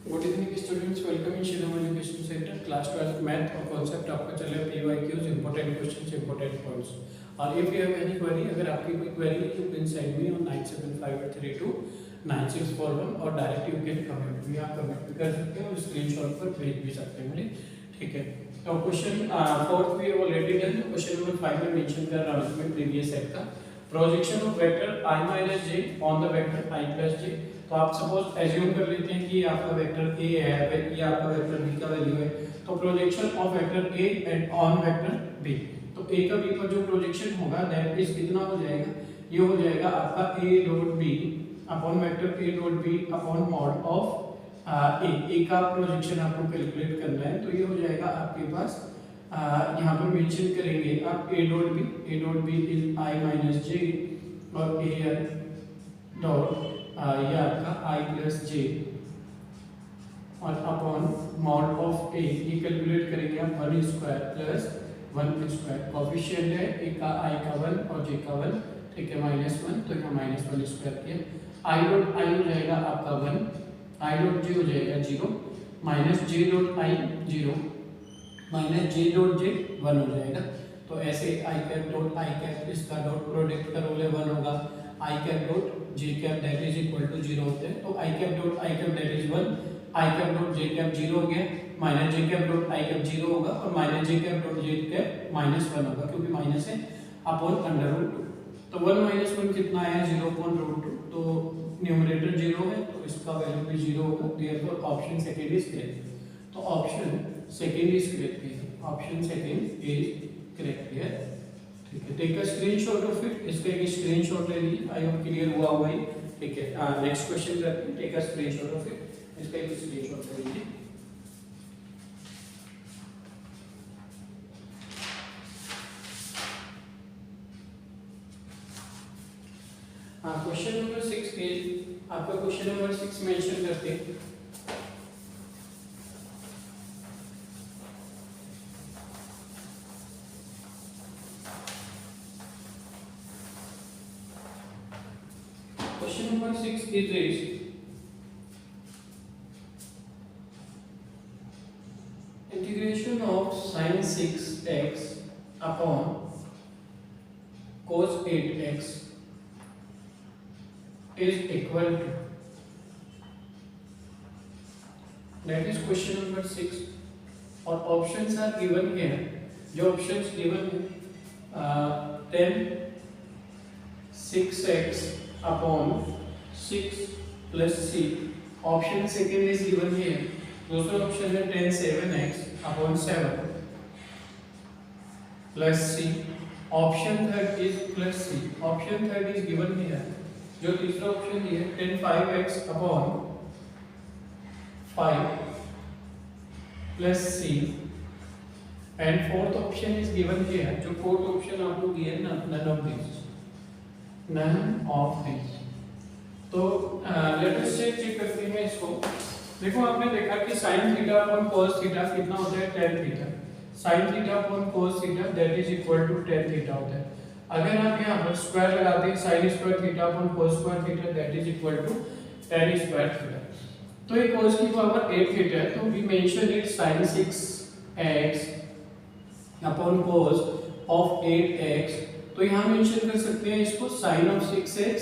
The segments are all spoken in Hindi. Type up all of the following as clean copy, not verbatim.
Good evening students, welcome in Shirom education centre. Class 12 math और कॉन्सेप्ट आपका चल रहा है PYQs, important questions, important points. और if you have any query, अगर आपकी कोई क्वेरी है you can send me on 9758329641 और डायरेक्ट यू कैन कमेंट भी, आप कमेंट भी कर सकते हो और स्क्रीनशॉट पर भेज भी सकते हैं मुझे, ठीक है। तो क्वेश्चन फोर्थ भी ऑलरेडी डन। क्वेश्चन नंबर 5 में मेंशन कर रहा हूं इसमें प्रीवियस सेट का projection of vector i minus j on the vector i plus j। तो आप सपोज एज्यूम कर लेते हैं कि आपका वेक्टर a है, ये आपका वेक्टर b का वैल्यू है। तो projection of vector a and on vector b, तो a का b पर जो प्रोजेक्शन होगा दैट इज कितना हो जाएगा, ये हो जाएगा आपका a dot b upon vector a dot b upon mod of a का प्रोजेक्शन आपको कैलकुलेट करना है। तो ये हो जाएगा आपके पास यहाँ पर मेंशन करेंगे आप a dot b is i minus j और a डॉट ये आपका i प्लस j और अपॉन मॉड ऑफ a, ये कैलकुलेट करेंगे आप 1 स्क्वायर प्लस 1 स्क्वायर। कोफिशिएंट है a का i का 1 और j का 1, ठीक है, -1, तो यहाँ -1 स्क्वायर किया। i डॉट i हो जाएगा आपका 1, i डॉट j हो जाएगा 0, minus j dot i 0 minus j dot j 1 हो जाएगा। तो ऐसे i cap dot i cap इसका डॉट प्रोडक्ट का रोल है 1 होगा, i cap dot j cap that is equal to 0 होते हैं। तो i cap dot i cap that is 1, i cap dot j cap 0 हो गया, minus j cap dot i cap 0 होगा और minus j cap dot j cap -1 होगा क्योंकि माइनस है अपॉन √2। तो 1 - 1 कितना आया 0.√2, तो न्यूमरेटर 0 है तो इसका वैल्यू भी 0 होगा। Therefore option second is correct. तो ऑप्शन सेकंड इज करेक्ट है, ऑप्शन सेकंड इज करेक्ट है, ठीक है। Take a screenshot of it, इसका एक स्क्रीनशॉट ले लीजिए, आई होप क्लियर हुआ होगा ही, ठीक है। नेक्स्ट क्वेश्चन करते हैं, take a screenshot of it, इसका एक स्क्रीनशॉट ले लीजिए। क्वेश्चन नंबर 6 के आपका क्वेश्चन नंबर 6 मेंशन करते हैं। Question number 6 is this: integration of sin 6x upon cos 8x is equal to, that is question number 6 और options are given here। जो options given है 10 6x upon 6 plus c, option second is given here. दूसरा ऑप्शन है 10 7x upon 7 plus c, option third is plus c, option third is given here. जो तीसरा ऑप्शन है 10 5x upon 5 plus c and fourth option is given here. जो फोर्थ ऑप्शन आपको गिवन ना none of this, none of this. तो लेट अस चेक करते हैं इसको। देखो आपने देखा कि sin theta upon cos theta कितना होता है, tan theta. sin theta upon cos theta that is equal to tan theta होता है। अगर आप यहाँ पर स्क्वायर लगाते हैं sin square theta upon cos square theta that is equal to tan square theta. तो ये cos की पावर 8 थीटा है, तो we mention it sin 6x upon cos of 8x। तो यहाँ मेंशन कर सकते हैं इसको sin of 6x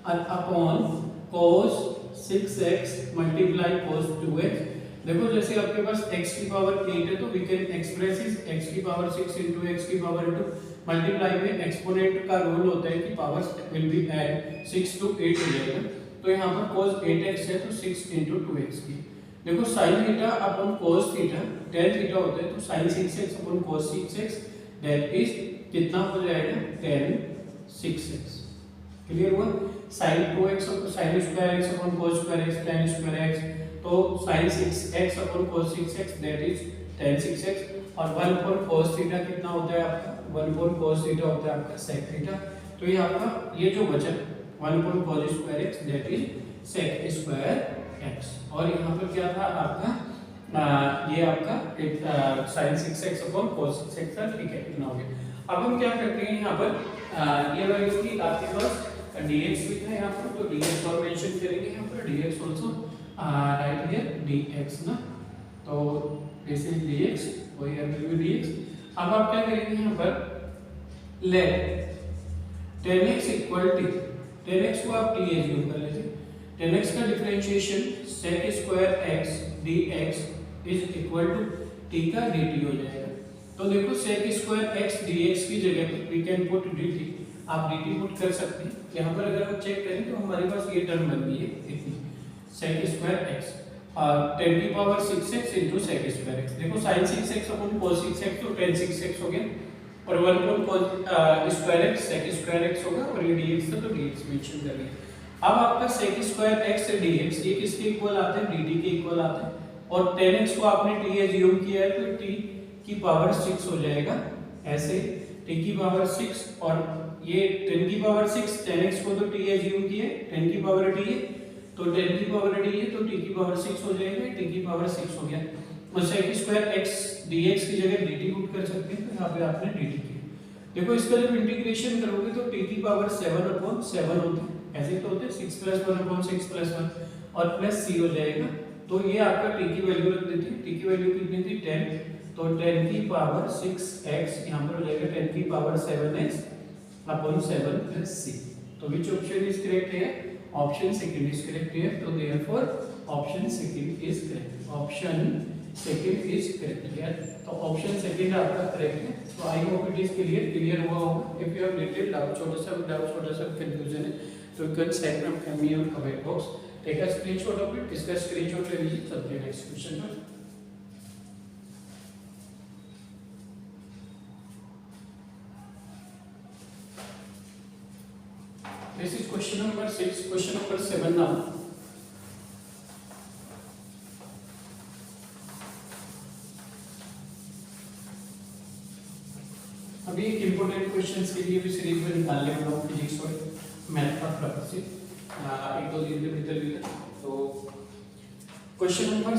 upon cos 6x multiply cos 2x। देखो जैसे आपके पास x की पावर 8 है तो वी कैन एक्सप्रेस इस x की पावर 6 into x की पावर 2 मल्टीप्लाई में एक्सपोनेंट का रूल होता है कि powers will be add 6 to 8 हो जाएगा। तो यहाँ पर cos 8x है तो 6 into 2x की। देखो sin theta upon cos theta tan theta होता है, तो sin 6x upon cos 6x that is कितना हो जाएगा tan 6x। क्लियर हुआ? sin 2x sin square x upon cos square x tan square x, तो sin 6x upon cos 6x that is tan 6x। और 1 अपॉन cos थीटा कितना होता है आपका, 1 अपॉन cos थीटा होता है आपका sec थीटा। तो ये आपका ये जो बचा 1 upon cos square x that is sec square x। और यहाँ पर क्या था आपका ये आपका sin 6x upon cos 6x था, ठीक है, इतना हो गया। अब हम क्या करते हैं यहाँ पर ये वैल्यू की आपके पास dx भी था यहाँ पर, तो dx और मेंशन करेंगे यहाँ पर, dx also right here dx ना, तो दिस इज dx, तो हियर विल बी dx। अब आप क्या करेंगे यहाँ पर late 10x equal t, 10x को आप t एज्यूम कर लीजिए, 10x का differentiation sec square x dx is equal to t का dt हो जाएगा। तो देखो sec स्क्वायर x dx की जगह पे वी कैन पुट dt, आप dt पुट कर सकते हैं। यहाँ पर अगर हम चेक करें तो हमारे पास ये टर्म बन गई है इतनी, sec स्क्वायर x और 10 की power 6x into sec square x। देखो sin 6x upon cos 6x तो tan 6x हो गया, और 1 upon cos square x sec square x होगा, और ये dx था तो dx मेंशन कर लिया। अब आपका sec स्क्वायर x से dx ये किसके इक्वल आते हैं, dt के इक्वल आते हैं, और 10x को आपने t एज्यूम किया है तो t की पावर 6 हो जाएगा ऐसे, t की पावर 6, और ये 10 की पावर 6 10x को तो t एज्यूम किए 10 की पावर t है, तो 10 की पावर t है तो t की पावर 6 हो जाएगा, t की पावर 6 हो गया। तो sec स्क्वायर x dx की जगह dt पुट कर सकते हैं, तो यहाँ पे आपने dt किया। देखो इसका जब इंटीग्रेशन करोगे तो t की पावर 7 अपॉन 7 होते हैं, ऐसे तो होते हैं 6 प्लस 1 अपॉन 6 प्लस 1 और प्लस c हो जाएगा। तो ये आपका t की वैल्यू रख देते हैं, t की वैल्यू कितनी थी 10, तो 10 की पावर 6x यहाँ पर हो जाएगा 10 की power 7x upon 7 plus c। तो विच ऑप्शन इज करेक्ट है, ऑप्शन सेकंड इज करेक्ट है, तो therefore option second is correct, option second is correct है, तो ऑप्शन सेकंड आपका करेक्ट है। तो I hope it is clear हुआ होगा। If you have little doubt, छोटा सा कंफ्यूजन है तो you can send from me on comment box, take a screenshot of it, इसका स्क्रीनशॉट ले लीजिए। चलते हैं नेक्स्ट क्वेश्चन पर। This is question number 6, question number 7 now. अभी एक इम्पोर्टेंट क्वेश्चंस के लिए भी सीरीज में निकालने वाला हूँ फिजिक्स और मैथ का पर्पस से, एक दो दिन के भीतर। तो question number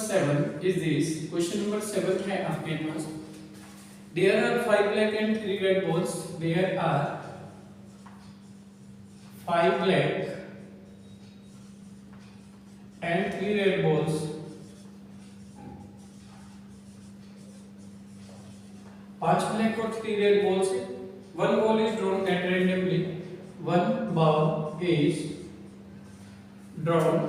7 is this, question number 7 है आपके पास, there are 5 black and 3 red balls, there are 5 black and 3 red balls. 5 black और 3 red balls है। One ball is drawn at randomly. One ball is drawn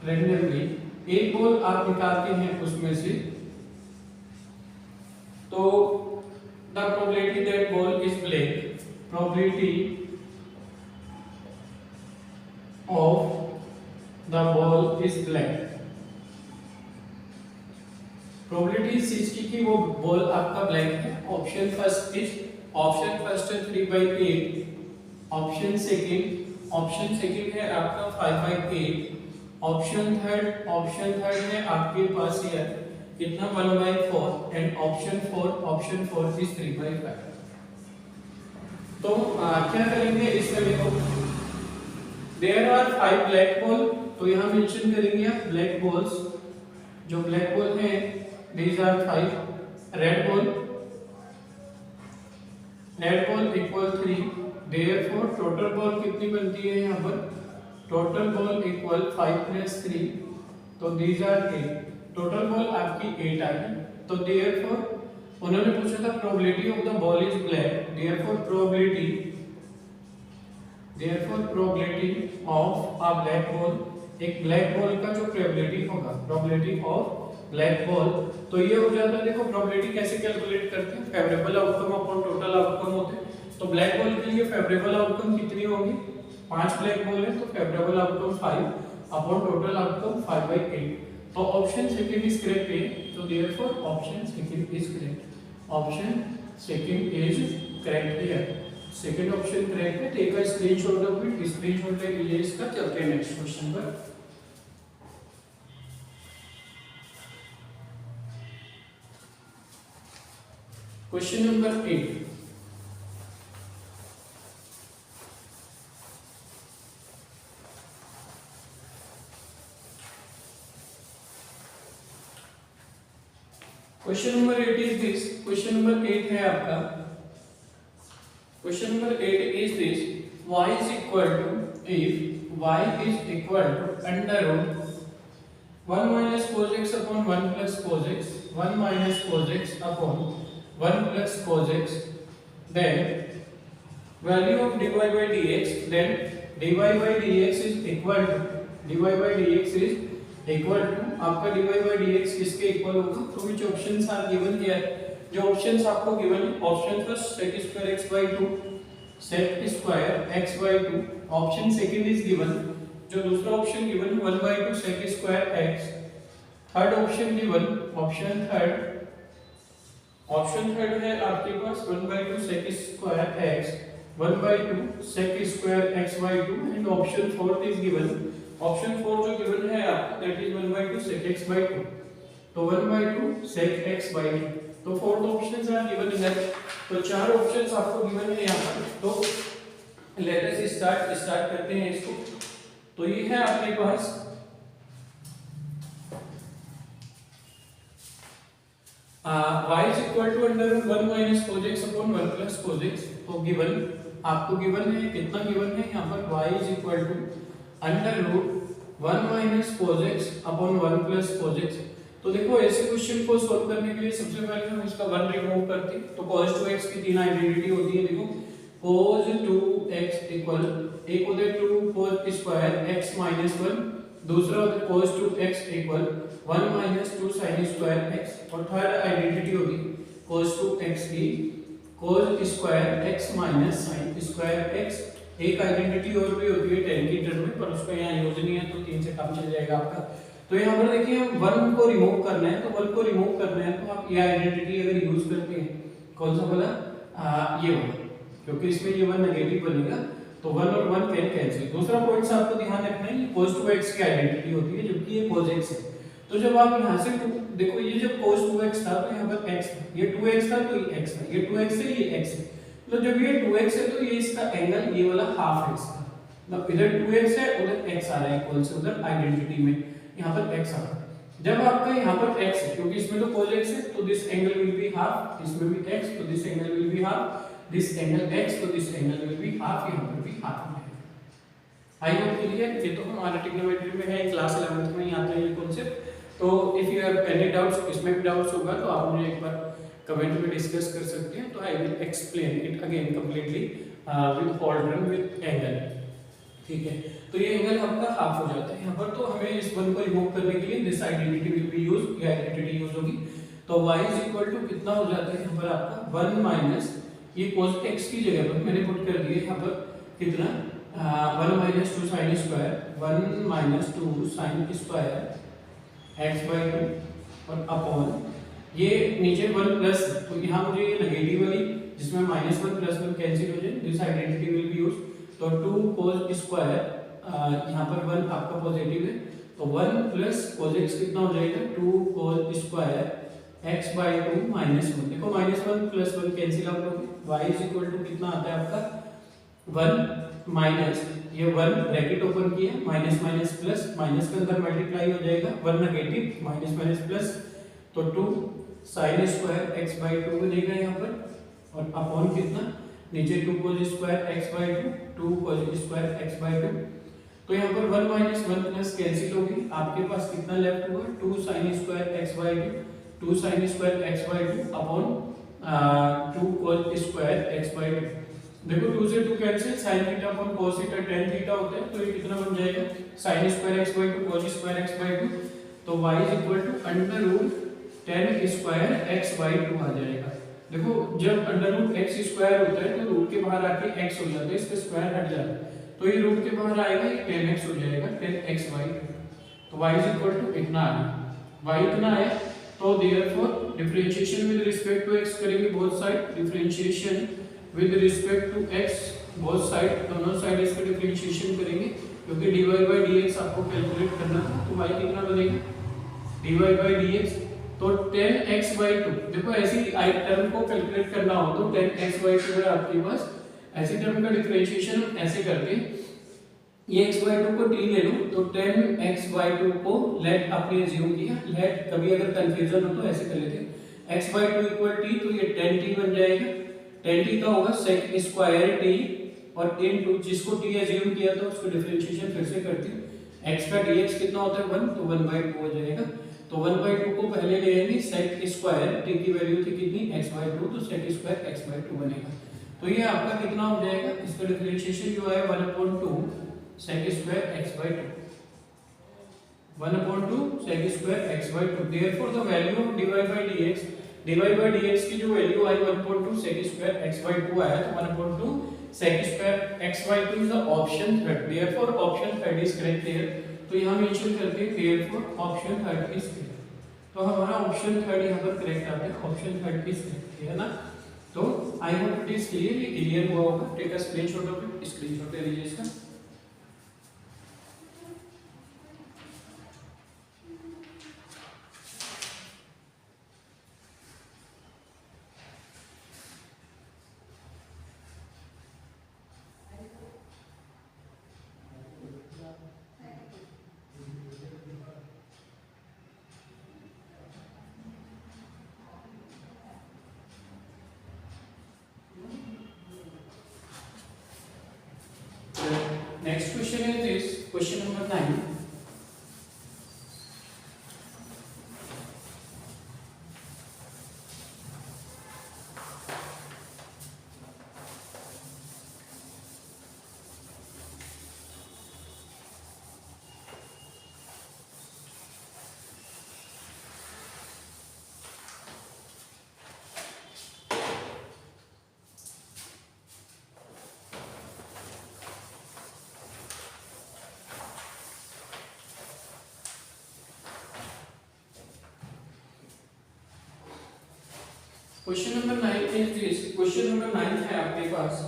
randomly. एक बॉल आप निकालते हैं उसमें से, तो the probability that ball is black, probability of the ball is black, probability इस चीज की कि वो बॉल आपका ब्लैक है। ऑप्शन फर्स्ट है 3/8, ऑप्शन सेकंड है आपका 5/8, ऑप्शन थर्ड है आपके पास ये कितना 1/4, एंड ऑप्शन 4 इज 3/5। तो क्या करेंगे इसमें, देखो देयर आर 5 ब्लैक बॉल, तो यहाँ मेंशन करेंगे आप ब्लैक बॉल्स, जो ब्लैक बॉल है these are 5, red ball equal 3, therefore total ball कितनी बनती है यहाँ पर, टोटल बॉल इक्वल 5 + 3, तो दीज आर 8, टोटल बॉल आपकी 8 आई। तो देयरफॉर उन्होंने पूछा था probability of the ball is black, therefore probability of a black ball, एक ब्लैक बॉल का जो प्रोबेबिलिटी होगा, प्रोबेबिलिटी ऑफ ब्लैक बॉल, तो ये हो जाता है। देखो प्रोबेबिलिटी कैसे कैलकुलेट करते हैं, favourable outcome upon total outcome होते हैं। तो ब्लैक बॉल के लिए फेवरेबल आउटकम कितनी होगी, 5 ब्लैक बॉल है तो favourable outcome 5 upon total outcome 5/8। तो ऑप्शन सेकंड इज करेक्ट है, तो therefore option second is correct, option second is correct here, second option correct है। Take a screenshot of it, screenshot ले लीजिए इसका। चलते हैं नेक्स्ट क्वेश्चन पर। Question number 8, question number 8 is this, question number 8 है आपका, question number 8 is this, y is equal to, if y is equal to under root 1 minus cos x upon 1 plus cos x, 1 minus cos x upon 1 plus cos x, then value of dy by dx, then dy by dx is equal to आपका dy by dx किसके इक्वल होगा? तो which options are given here? जो ऑप्शंस आपको गिवन है, option first sec square x by 2, sec square x by 2, option second is given, जो दूसरा ऑप्शन गिवन है 1 by 2 sec square x, third option given, option third है आपके पास 1 by 2 sec square x, 1 by 2 sec square x by 2, and option fourth is given, option 4 जो गिवन है आपको that is 1 by 2 sec x by 2, तो 1 by 2 sec x by 2, तो fourth options are given in that, तो चार ऑप्शंस आपको गिवन है यहाँ पर। तो लेट अस स्टार्ट करते हैं इसको। तो ये है आपके पास y is equal to under 1 minus cos x upon 1 plus cos x, तो गिवन आपको गिवन है, कितना गिवन है यहाँ पर y is equal to under root 1 minus cos x upon 1 plus cos x। तो देखो ऐसे क्वेश्चन को सॉल्व करने के लिए सबसे पहले हम इसका 1 रिमूव करते हैं, तो cos 2x की तीन आइडेंटिटी होती है। देखो cos 2x इक्वल, एक होता है 2 cos स्क्वायर x माइनस 1, दूसरा होता है cos 2x equal 1 minus 2 sin square x, और थर्ड आइडेंटिटी होगी cos 2x की cos square x minus sin square x। एक आइडेंटिटी और भी होती है tan की टर्म में, पर उसका यहाँ यूज नहीं है, तो 3 से काम चल जाएगा आपका। तो यहाँ पर देखिए हम 1 को रिमूव करना है, तो 1 को रिमूव करना है तो आप ये आइडेंटिटी अगर यूज करते हैं, कौन सा वाला, ये वाला, क्योंकि इसमें ये 1 नेगेटिव बनेगा, तो 1 और 1 कैन कैंसिल। दूसरा पॉइंट आपको ध्यान रखना है, ये cos 2x की आइडेंटिटी होती है, जबकि ये cos x है। तो जब आप यहाँ से देखो, ये जब cos 2x था तो यहाँ पर x था, ये 2x था तो ये x था, ये 2x है ये x है, तो जब ये 2x है तो ये इसका एंगल ये वाला हाफ x था, मतलब इधर 2x है उधर x आ रहा है इक्वल से, उधर आइडेंटिटी में यहाँ पर x आ रहा है। जब आपका यहाँ पर x है, क्योंकि इसमें तो cos x है, तो this angle will be half, इसमें भी x, तो this angle will be half, this angle x, तो this angle will be half, यहाँ पर भी हाफ है। आई होप क्लियर, ये तो हमारा ट्रिग्नोमेट्री में है, क्लास 11th में ही आता है ये कॉन्सेप्ट। तो if you have any doubts, इसमें भी डाउट्स होगा तो आप मुझे एक बार कमेंट में डिस्कस कर सकते हैं, तो I will explain it again completely with order with angle, ठीक है। तो ये एंगल आपका हाफ हो जाता है यहाँ पर, तो हमें इस 1 को रिमूव करने के लिए this identity will be use, ये आइडेंटिटी यूज होगी। तो y इज इक्वल टू कितना हो जाता है यहाँ पर आपका 1 माइनस, ये cos x की जगह पर मैंने पुट कर दिया यहाँ पर कितना, 1 minus 2 sin square, 1 minus 2 sin square x by 2 और अपॉन ये नीचे 1 प्लस, तो यहाँ मुझे ये नेगेटिव वाली जिसमें माइनस 1 प्लस 1 कैंसिल हो जाए, this identity will be use, तो 2 cos स्क्वायर, यहाँ पर 1 आपका पॉजिटिव है, तो 1 प्लस cos x कितना हो जाएगा 2 cos square x by 2 minus 1, देखो माइनस 1 प्लस 1 कैंसिल आउट हो गया, y इज इक्वल टू कितना आता है आपका 1 माइनस, ये 1 ब्रैकेट ओपन किया, माइनस माइनस प्लस, माइनस के अंदर मल्टीप्लाई हो जाएगा, 1 नेगेटिव माइनस माइनस प्लस, तो 2 sin स्क्वायर x by 2 बनेगा यहाँ पर, और अपॉन कितना नीचे 2 cos square x by 2, 2 cos square x by 2, तो यहाँ पर 1 माइनस 1 प्लस कैंसिल होगी, आपके पास कितना लेफ्ट हुआ 2 sin square x by 2, 2 sin square x by 2 upon 2 cos square x by 2। देखो 2 से 2 cancel, sin theta upon cos theta tan theta होता है, तो ये कितना बन जाएगा sin square x by 2 cos square x by 2, तो y is equal to under root tan square x by 2 आ जाएगा। देखो जब अंडर रूट x स्क्वायर होता है तो रूट के बाहर आके x हो जाता है, इसका स्क्वायर हट जाता है, तो ये रूट के बाहर आएगा, ये tan x हो जाएगा, tan x by 2, तो y इज इक्वल टू इतना आ गया, y इतना आया, तो therefore differentiation with respect to x करेंगे both side, differentiation with respect to x both side, दोनों साइड इसका डिफरेंशिएशन करेंगे, क्योंकि dy by dx आपको कैलकुलेट करना था, तो y कितना बनेगा dy by dx, तो tan x by 2, देखो ऐसी टर्म को कैलकुलेट करना हो तो tan x by 2 है आपके पास, ऐसी टर्म का डिफरेंशिएशन हम ऐसे करके ये x by 2 को t ले लो, तो tan x by 2 को लेट आपने अज्यूम किया, लेट कभी अगर कंफ्यूजन हो तो ऐसे कर लेते हैं, x by 2 इक्वल t, तो ये tan t बन जाएगा, tan t का होगा sec स्क्वायर t और इनटू जिसको टी एज्यूम किया था उसको डिफरेंशिएशन फिर से करती हूँ। x का dx कितना होता है 1, तो 1/2 हो जाएगा। तो 1/2 को पहले ले आएंगे, sec स्क्वायर t की वैल्यू थी कितनी x/2, तो sec स्क्वायर x/2 बनेगा। तो ये आपका कितना हो जाएगा, इसका डिफरेंशिएशन जो है 1/2 sec square x/2, 1/2 sec square x/2। Therefore the value of dy by dx की जो वैल्यू आई 1/2 sec स्क्वायर x/2 आया, तो 1/2 sec square x/2 is the option third. Therefore option third is correct here. तो यहां मेंशन करते हैं therefore option third is correct. तो हमारा ऑप्शन थर्ड यहां पर करेक्ट आता है, ऑप्शन थर्ड इज करेक्ट है ना। तो I hope it is clear, ये क्लियर हुआ होगा। Take a screenshot of it, screenshot ले लीजिए इसका। Next question is this, question number 9. Question number 9 is this, question number 9 है आपके पास।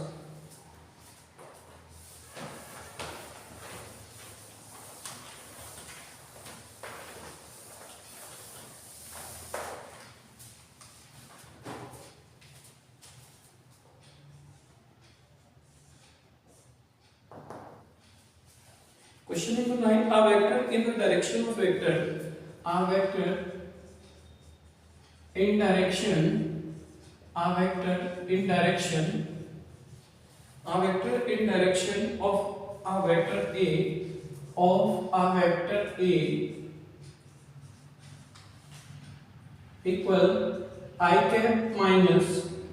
Question number 9, a vector in the direction of vector, a vector in direction, a vector in direction, a vector in direction of a vector A, of a vector A equal I cap minus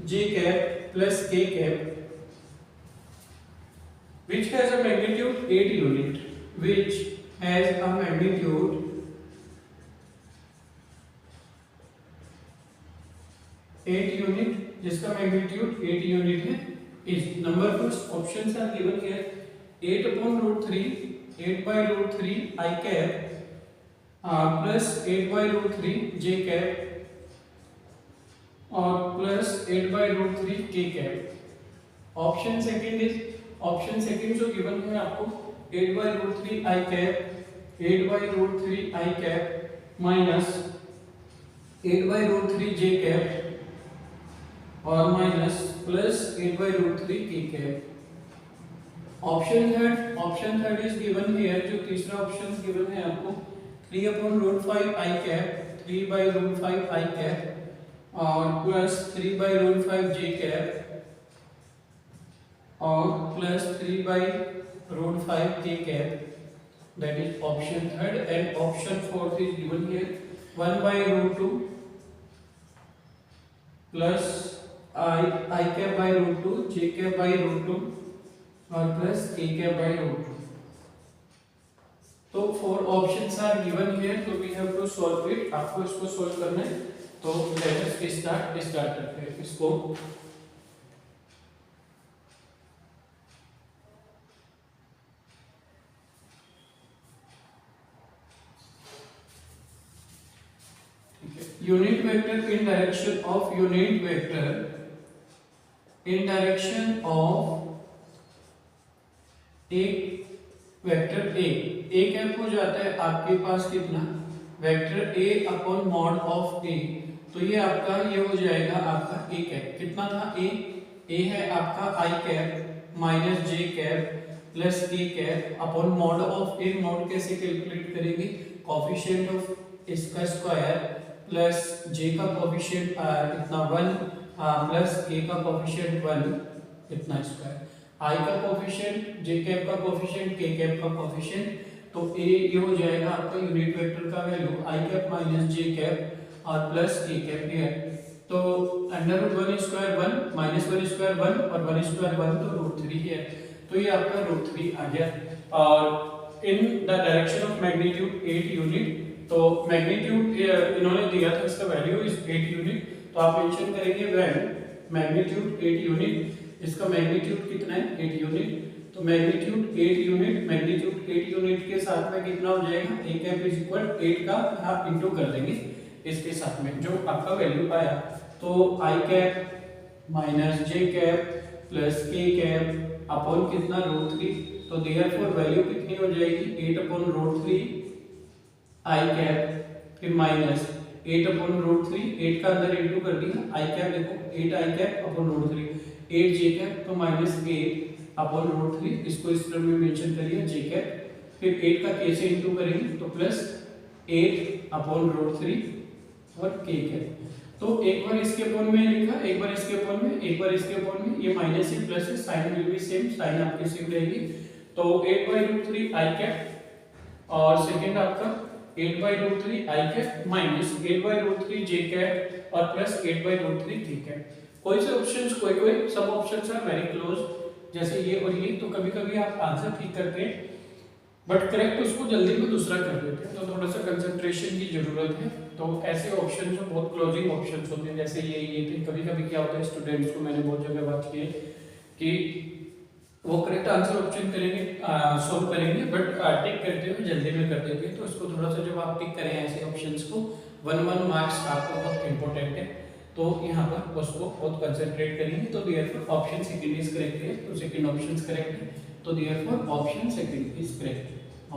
j cap plus k cap, which has a magnitude 8 unit, which has a magnitude 8 unit, जिसका मैग्नीट्यूड 8 यूनिट है, is number of options are given here. 8/√3 8/√3 i cap plus 8/√3 j cap और plus 8/√3 k cap। Option second is, option second जो गिवन है आपको 8/√3 i cap 8/√3 i cap minus 8/√3 j cap और minus plus 8/√3 k cap। Option third is given here, जो तीसरा ऑप्शन गिवन है आपको 3/√5 i cap 3/√5 i cap और प्लस 3/√5 j cap और plus 3/√5 k cap, that is option third। and option fourth is given here 1/√2 plus I cap by √2 j cap by √2 और प्लस k cap by √2। तो 4 ऑप्शंस आर गिवन हियर, तो we have to solve it. आपको इसको सॉल्व करना है, तो लेट अस स्टार्ट करते हैं इसको। Unit vector in direction of unit vector in direction of एक वेक्टर a कैप हो जाता है आपके पास कितना, vector a upon mod of a। तो ये आपका ये हो जाएगा आपका a कैप, कितना था a है आपका i cap minus j cap plus k cap upon mod of a। Mod कैसे कैलकुलेट करेंगे, कोफिशिएंट ऑफ इसका स्क्वायर प्लस j का कोफिशिएंट इतना 1 प्लस k का कोफिशिएंट 1 इतना स्क्वायर। आई का कोफिशिएंट, जे कैप का कोफिशिएंट, के कैप का कोफिशिएंट, तो ये हो जाएगा आपका यूनिट वेक्टर का value i cap minus j cap और प्लस के कैप है। तो under root 1 square 1 minus 1 square 1 और 1 स्क्वायर 1 तो रूट 3 है, तो ये आपका रूट 3 आ गया। और in the direction of magnitude 8 unit, तो मैग्नीट्यूड इन्होंने दिया था, इसका वैल्यू इज 8 यूनिट, तो आप मेंशन करेंगे व्हेन मैग्नीट्यूड 8 यूनिट, इसका मैग्नीट्यूड कितना है 8 यूनिट, तो मैग्नीट्यूड 8 यूनिट, मैग्नीट्यूड 8 यूनिट के साथ में कितना हो जाएगा, a कैप इज इक्वल 8 का आप इंटू कर देंगे इसके साथ में जो आपका वैल्यू आया, तो i cap minus j cap plus k cap upon कितना रूट 3, तो देयरफॉर वैल्यू कितनी हो जाएगी 8 अपॉन रूट 3 i कैप फिर माइनस 8 अपॉन रूट 3, 8 का अंदर इंटू कर दिया, i कैप देखो 8 i cap upon root 3, 8 j cap तो माइनस 8 अपॉन रूट 3, इसको इस तरह में मेंशन करिए j कैप, फिर 8 का k से इंटू करेंगे तो प्लस 8 अपॉन रूट 3 और k कैप। तो एक बार इसके अपॉन में लिखा, एक बार इसके अपॉन में, एक बार इसके अपॉन में, ये माइनस है प्लस है, sign will be same, sign आपकी सेम रहेगी, तो 8/√3 i कैप और सेकंड आपका 8/√3 i cap minus 8/√3 j cap और प्लस 8/√3 k कैप। कोई से ऑप्शंस कोई सब ऑप्शंस आर वेरी क्लोज, जैसे ये और ये, तो कभी-कभी आप आंसर ठीक करते हैं बट करेक्ट उसको जल्दी में दूसरा कर देते हैं, तो थोड़ा सा कंसंट्रेशन की जरूरत है। तो ऐसे ऑप्शन जो बहुत क्लोजिंग ऑप्शंस होते हैं, जैसे ये थे, कभी-कभी क्या होता है स्टूडेंट्स को, मैंने बहुत जगह बात की है कि वो करेक्ट आंसर ऑप्शन करेंगे, सॉल्व करेंगे बट टिक करते हुए जल्दी में कर देते हैं, तो इसको थोड़ा सा जब आप टिक करें ऐसे ऑप्शंस को 1 मार्क्स आपको बहुत इंपॉर्टेंट है, तो यहाँ पर उसको बहुत कंसंट्रेट करेंगे। तो therefore option second is correct है, तो सेकंड ऑप्शन करेक्ट है, तो therefore option second is correct,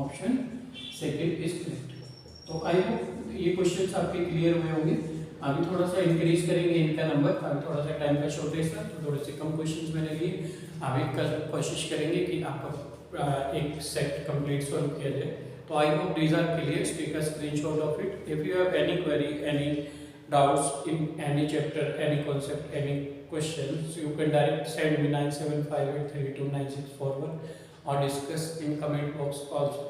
option second is correct. तो आई होप ये क्वेश्चंस आपके क्लियर हुए होंगे। अभी थोड़ा सा इंक्रीज करेंगे इनका नंबर, अभी थोड़ा सा टाइम का शॉर्टेज था तो थोड़े से कम क्वेश्चंस मैंने लिए। अभी कल कोशिश करेंगे कि आपका एक सेट कंप्लीट सॉल्व किया जाए। तो I hope these are clear, take a screenshot of it. If you have any query, any doubts in any chapter, any concept, any questions, you can direct send me 9758329641 or discuss in comment box also.